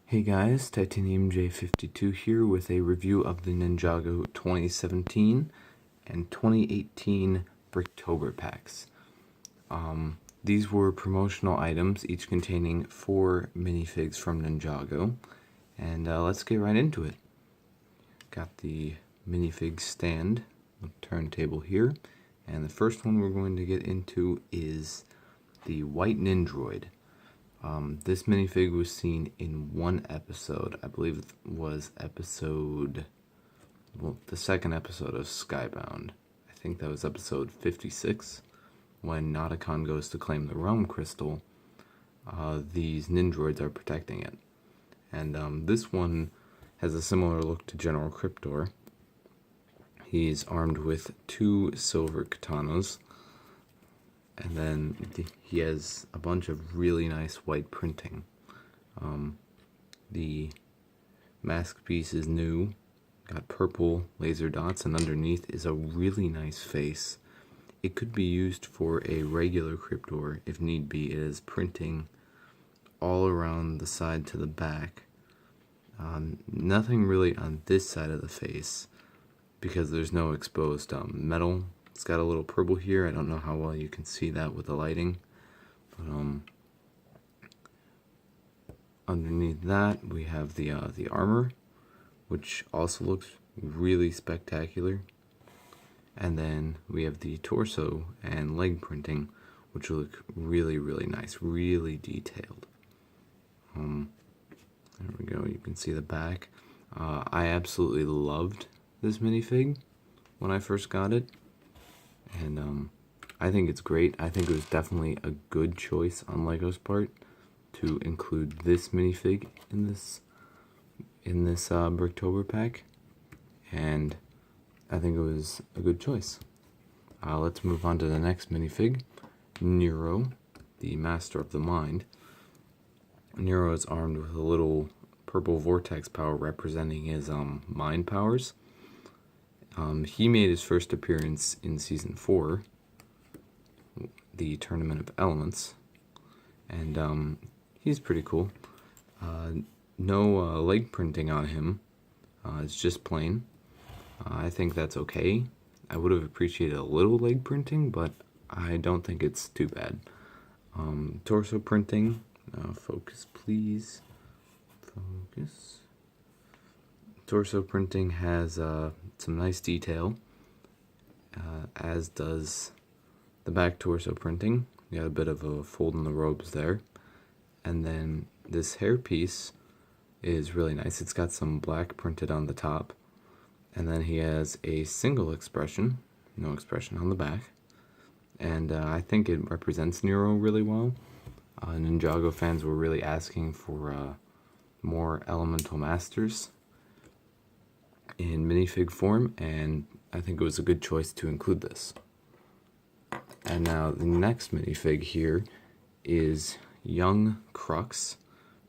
Hey guys, Titanium J52 here with a review of the Ninjago 2017 and 2018 Bricktober packs. These were promotional items, each containing 4 minifigs from Ninjago, and let's get right into it. Got the minifig stand, turntable here, and the first one we're going to get into is the White Nindroid. This minifig was seen in one episode. I believe it was the second episode of Skybound. I think that was episode 56, when Nauticon goes to claim the Realm Crystal. These Nindroids are protecting it. And this one has a similar look to General Cryptor. He's armed with 2 silver katanas. And then he has a bunch of really nice white printing. The mask piece is new, got purple laser dots, and underneath is a really nice face. It could be used for a regular Cryptor if need be. It is printing all around the side to the back. Nothing really on this side of the face because there's no exposed metal. It's got a little purple here. I don't know how well you can see that with the lighting. But underneath that we have the armor, which also looks really spectacular. And then we have the torso and leg printing, which look really, really nice, really detailed. There we go. You can see the back. I absolutely loved this minifig when I first got it. And I think it's great. I think it was definitely a good choice on LEGO's part to include this minifig in this Bricktober pack, and I think it was a good choice. Let's move on to the next minifig, Nero, the Master of the Mind. Nero is armed with a little purple vortex power representing his mind powers. He made his first appearance in Season 4, the Tournament of Elements, and he's pretty cool. No leg printing on him, it's just plain. I think that's okay. I would have appreciated a little leg printing, but I don't think it's too bad. Torso printing, focus please, focus. Torso printing has some nice detail, as does the back torso printing. You got a bit of a fold in the robes there. And then this hair piece is really nice. It's got some black printed on the top. And then he has a single expression, no expression on the back. And I think it represents Nero really well. Ninjago fans were really asking for more elemental masters in minifig form, and I think it was a good choice to include this. And now the next minifig here is young Crux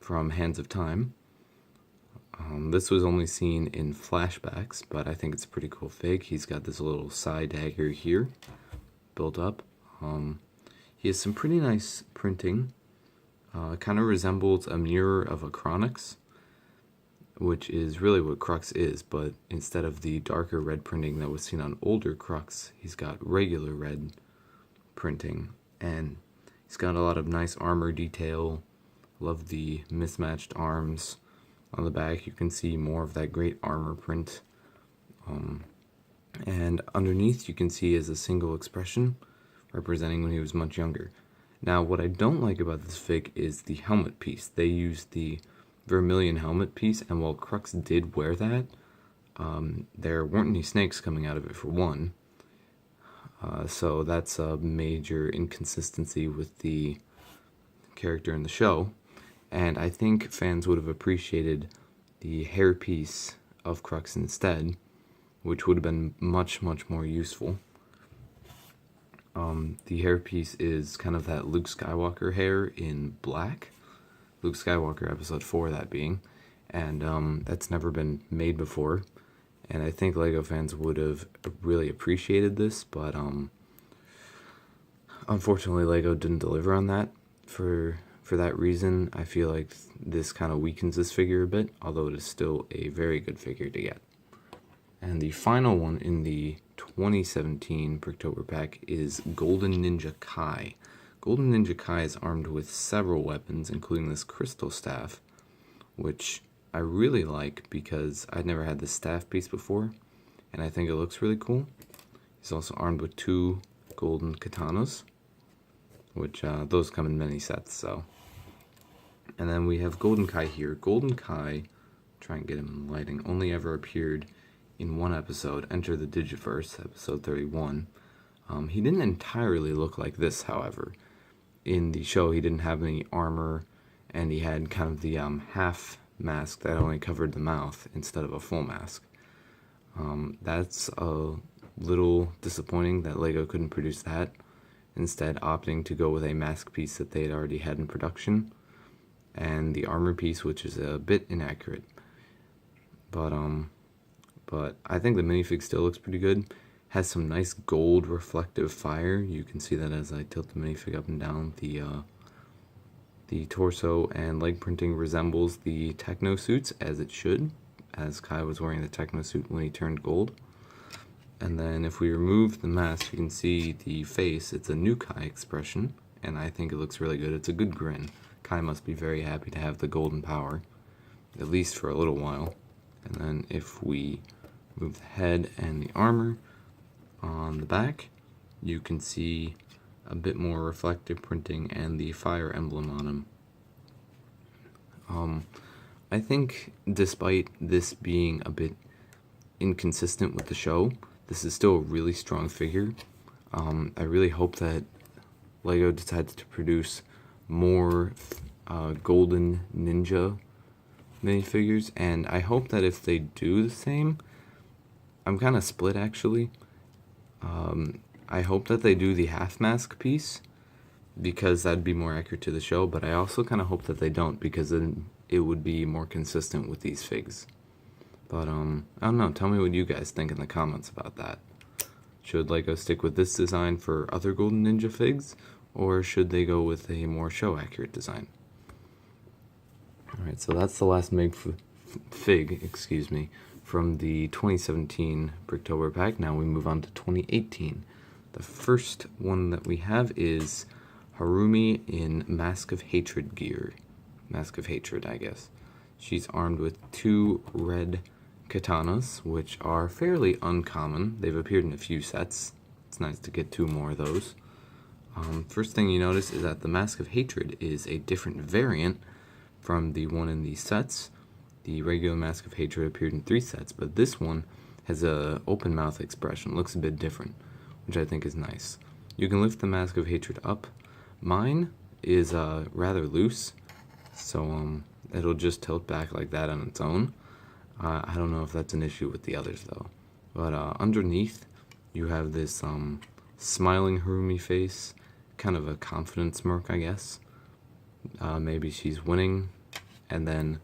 from Hands of Time. This was only seen in flashbacks, but I think it's a pretty cool fig. He's got this little side dagger here built up. He has some pretty nice printing. Kind of resembles a mirror of a Chronix, which is really what Crux is, but instead of the darker red printing that was seen on older Crux, he's got regular red printing, and he's got a lot of nice armor detail. Love the mismatched arms. On the back you can see more of that great armor print, and underneath you can see is a single expression representing when he was much younger. Now what I don't like about this fig is the helmet piece. They used the vermilion helmet piece, and while Crux did wear that, there weren't any snakes coming out of it for one. So that's a major inconsistency with the character in the show. And I think fans would have appreciated the hair piece of Crux instead, which would have been much, much more useful. The hair piece is kind of that Luke Skywalker hair in black. Luke Skywalker episode 4 that being. And that's never been made before. And I think LEGO fans would have really appreciated this, but unfortunately LEGO didn't deliver on that for For that reason, I feel like this kind of weakens this figure a bit, although it is still a very good figure to get. And the final one in the 2017 Bricktober pack is Golden Ninja Kai. Golden Ninja Kai is armed with several weapons, including this crystal staff, which I really like because I'd never had this staff piece before, and I think it looks really cool. He's also armed with 2 golden katanas, which those come in many sets, so. And then we have Golden Kai here. Golden Kai, try and get him in lighting, only ever appeared in one episode, Enter the Digiverse, episode 31. He didn't entirely look like this, however. In the show, he didn't have any armor, and he had kind of the half mask that only covered the mouth instead of a full mask. That's a little disappointing that LEGO couldn't produce that, instead opting to go with a mask piece that they had already had in production, and the armor piece, which is a bit inaccurate. But I think the minifig still looks pretty good. Has some nice gold reflective fire. You can see that as I tilt the minifig up and down. The torso and leg printing resembles the techno suits, as it should, as Kai was wearing the techno suit when he turned gold. And then if we remove the mask, you can see the face. It's a new Kai expression, and I think it looks really good. It's a good grin. Kai must be very happy to have the golden power, at least for a little while. And then if we move the head and the armor on the back, you can see a bit more reflective printing and the fire emblem on him. I think despite this being a bit inconsistent with the show, this is still a really strong figure. I really hope that LEGO decides to produce more Golden Ninja minifigures, and I hope that if they do the same, I'm kind of split actually. I hope that they do the half mask piece, because that'd be more accurate to the show, but I also kind of hope that they don't, because then it would be more consistent with these figs. But, I don't know, tell me what you guys think in the comments about that. Should LEGO stick with this design for other Golden Ninja figs, or should they go with a more show-accurate design? Alright, so that's the last fig, from the 2017 Bricktober pack. Now we move on to 2018. The first one that we have is Harumi in Mask of Hatred gear. Mask of Hatred, I guess. She's armed with 2 red katanas, which are fairly uncommon. They've appeared in a few sets. It's nice to get 2 more of those. First thing you notice is that the Mask of Hatred is a different variant from the one in these sets. The regular Mask of Hatred appeared in 3 sets, but this one has a open mouth expression. Looks a bit different, which I think is nice. You can lift the Mask of Hatred up. Mine is rather loose, so it'll just tilt back like that on its own. I don't know if that's an issue with the others though. But underneath, you have this smiling Harumi face, kind of a confident smirk, I guess. Maybe she's winning, and then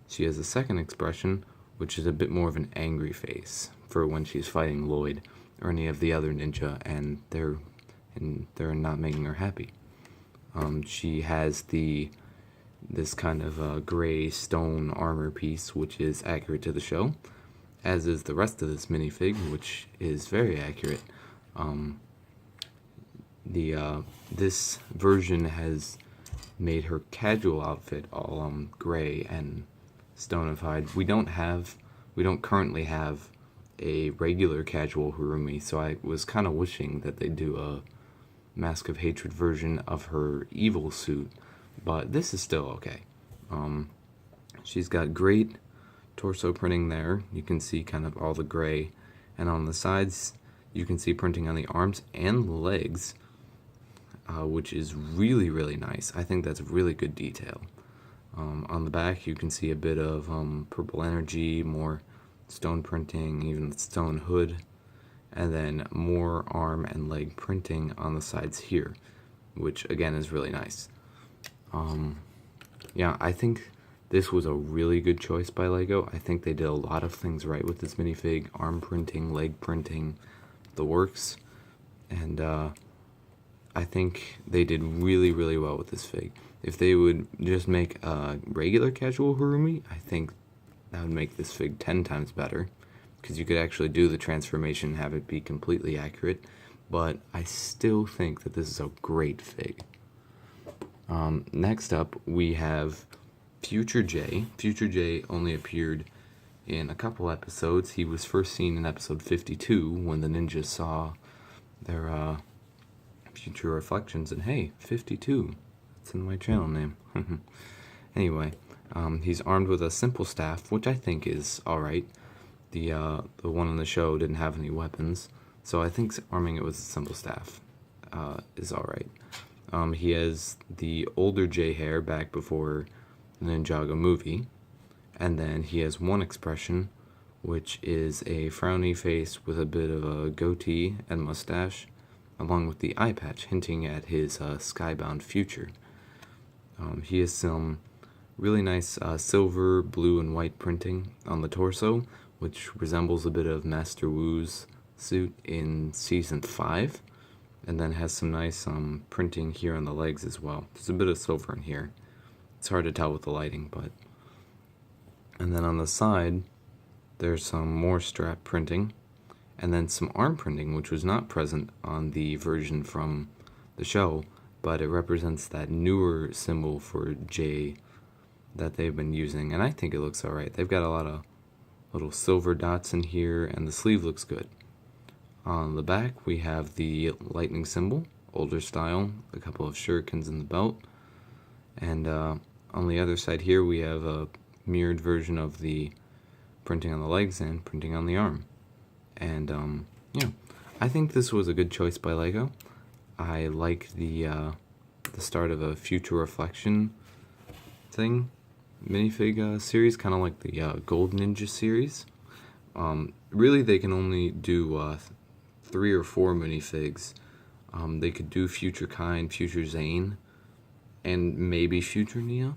she has a second expression, which is a bit more of an angry face for when she's fighting Lloyd or any of the other ninja, and they're not making her happy. She has this kind of gray stone armor piece, which is accurate to the show, as is the rest of this minifig, which is very accurate. This version has made her casual outfit all gray and stonified. We don't currently have a regular casual Harumi, so I was kind of wishing that they'd do a Mask of Hatred version of her evil suit, but this is still okay. She's got great torso printing there. You can see kind of all the gray, and on the sides you can see printing on the arms and the legs, which is really, really nice. I think that's really good detail. On the back you can see a bit of purple energy, more stone printing, even the stone hood, and then more arm and leg printing on the sides here, which again is really nice. Yeah, I think this was a really good choice by LEGO. I think they did a lot of things right with this minifig. Arm printing, leg printing, the works. And I think they did really, really well with this fig. If they would just make a regular casual Harumi, I think that would make this fig 10 times better, because you could actually do the transformation and have it be completely accurate. But I still think that this is a great fig. Next up, we have Future J. Future J only appeared in a couple episodes. He was first seen in episode 52 when the ninjas saw their future reflections, and hey, 52. It's in my channel name. Anyway, he's armed with a simple staff, which I think is alright. The one on the show didn't have any weapons, so I think arming it with a simple staff is alright. He has the older J hair back before the Ninjago movie, and then he has one expression, which is a frowny face with a bit of a goatee and mustache, along with the eye patch hinting at his skybound future. He has some really nice silver, blue, and white printing on the torso, which resembles a bit of Master Wu's suit in Season 5, and then has some nice printing here on the legs as well. There's a bit of silver in here. It's hard to tell with the lighting, but... And then on the side, there's some more strap printing, and then some arm printing, which was not present on the version from the show, but it represents that newer symbol for J that they've been using, and I think it looks alright. They've got a lot of little silver dots in here, and the sleeve looks good. On the back, we have the lightning symbol, older style, a couple of shurikens in the belt, and on the other side here, we have a mirrored version of the printing on the legs and printing on the arm. And yeah, I think this was a good choice by LEGO. I like the start of a future reflection thing, minifig series, kind of like the Gold Ninja series. Really, they can only do 3 or 4 minifigs. They could do Future Kind, Future Zane, and maybe Future Nia.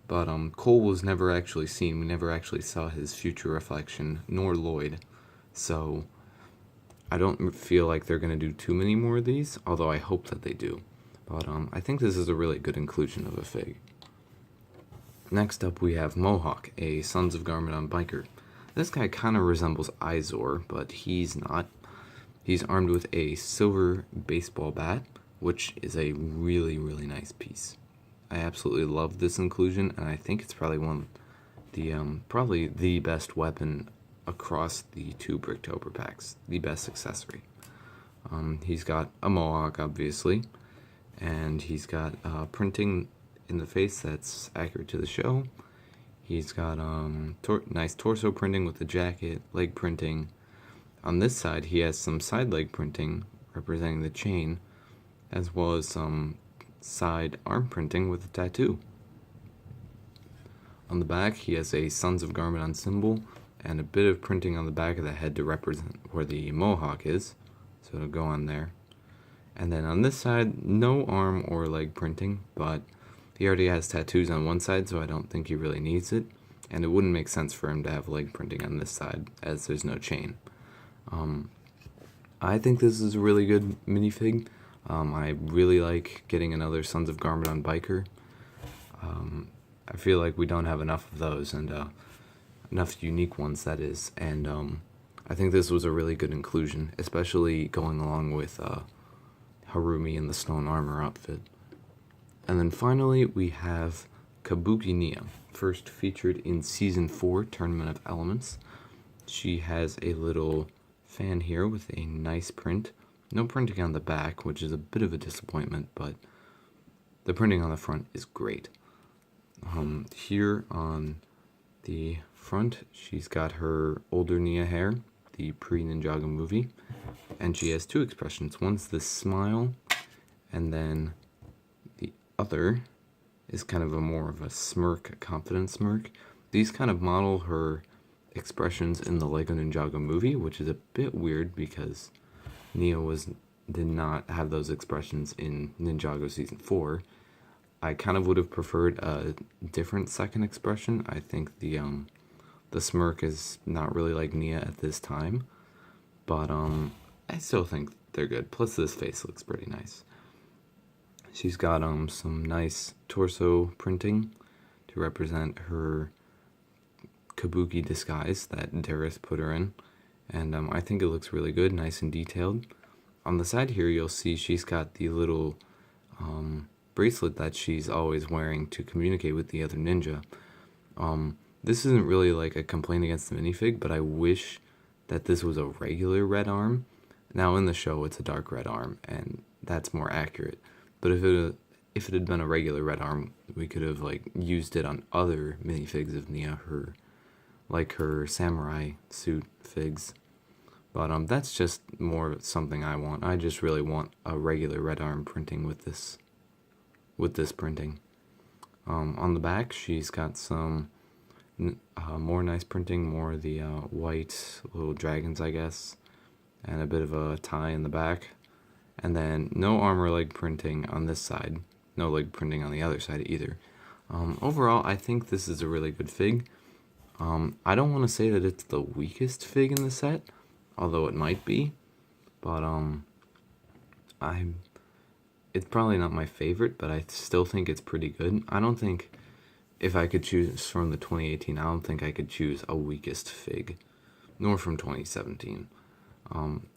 But Cole was never actually seen. We never actually saw his future reflection, nor Lloyd. So I don't feel like they're going to do too many more of these, although I hope that they do. But I think this is a really good inclusion of a fig. Next up, we have Mohawk, a Sons of Garmadon biker. This guy kind of resembles Izor, but he's not. He's armed with a silver baseball bat, which is a really, really nice piece. I absolutely love this inclusion, and I think it's probably probably the best weapon across the 2 Bricktober packs, the best accessory. He's got a Mohawk, obviously, and he's got printing in the face that's accurate to the show. He's got nice torso printing with the jacket, leg printing. On this side, he has some side leg printing representing the chain, as well as some side arm printing with a tattoo. On the back, he has a Sons of Garmadon symbol and a bit of printing on the back of the head to represent where the Mohawk is, so it'll go on there. And then on this side, no arm or leg printing, but he already has tattoos on one side, so I don't think he really needs it, and it wouldn't make sense for him to have leg printing on this side, as there's no chain. I think this is a really good minifig. I really like getting another Sons of Garmadon biker. I feel like we don't have enough of those, and enough unique ones, that is, and I think this was a really good inclusion, especially going along with Harumi in the stone armor outfit. And then finally, we have Kabuki Nia, first featured in Season 4, Tournament of Elements. She has a little fan here with a nice print. No printing on the back, which is a bit of a disappointment, but the printing on the front is great. Here on the front, she's got her older Nia hair, the pre-Ninjago movie, and she has 2 expressions. One's the smile, and then the other is kind of more of a smirk, a confident smirk. These kind of model her expressions in the Lego Ninjago movie, which is a bit weird because Nia did not have those expressions in Ninjago Season 4. I kind of would have preferred a different second expression. I think the smirk is not really like Nia at this time, but I still think they're good. Plus this face looks pretty nice. She's got some nice torso printing to represent her Kabuki disguise that Darius put her in, and I think it looks really good, nice and detailed. On the side here, you'll see she's got the little bracelet that she's always wearing to communicate with the other ninja. This isn't really like a complaint against the minifig, but I wish that this was a regular red arm. Now in the show, it's a dark red arm, and that's more accurate. But if it had been a regular red arm, we could have like used it on other minifigs of Nia, her samurai suit figs. But that's just more something I want. I just really want a regular red arm printing with this printing. On the back, she's got some more nice printing, more of the white little dragons, I guess, and a bit of a tie in the back. And then no armor leg printing on this side, no leg printing on the other side either. Overall, I think this is a really good fig. I don't want to say that it's the weakest fig in the set, although it might be, but it's probably not my favorite, but I still think it's pretty good. I don't think, if I could choose from the 2018, I don't think I could choose a weakest fig, nor from 2017.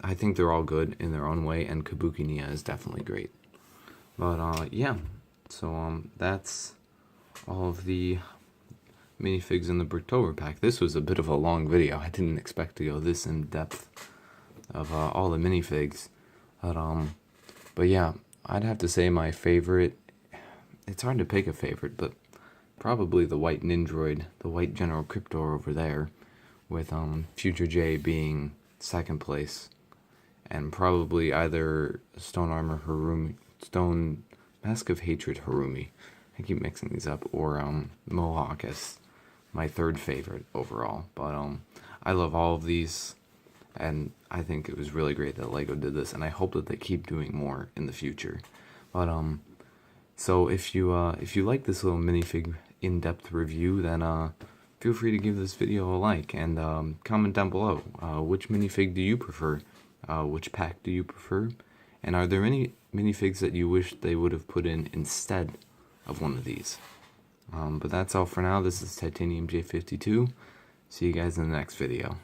I think they're all good in their own way, and Kabuki Nia is definitely great. But yeah, so that's all of the minifigs in the Bricktober pack. This was a bit of a long video. I didn't expect to go this in depth of all the minifigs. But yeah, I'd have to say my favorite, it's hard to pick a favorite, but probably the white Nindroid, the white General Cryptor over there, with Future J being second place, and probably either Stone Armor Harumi, Stone Mask of Hatred Harumi, I keep mixing these up, or Mohawk as my third favorite overall. But I love all of these, and I think it was really great that LEGO did this, and I hope that they keep doing more in the future. But so if you like this little minifig in-depth review, then feel free to give this video a like, and comment down below which minifig do you prefer, which pack do you prefer, and are there any minifigs that you wish they would have put in instead of one of these. But that's all for now. This is Titanium J52. See you guys in the next video.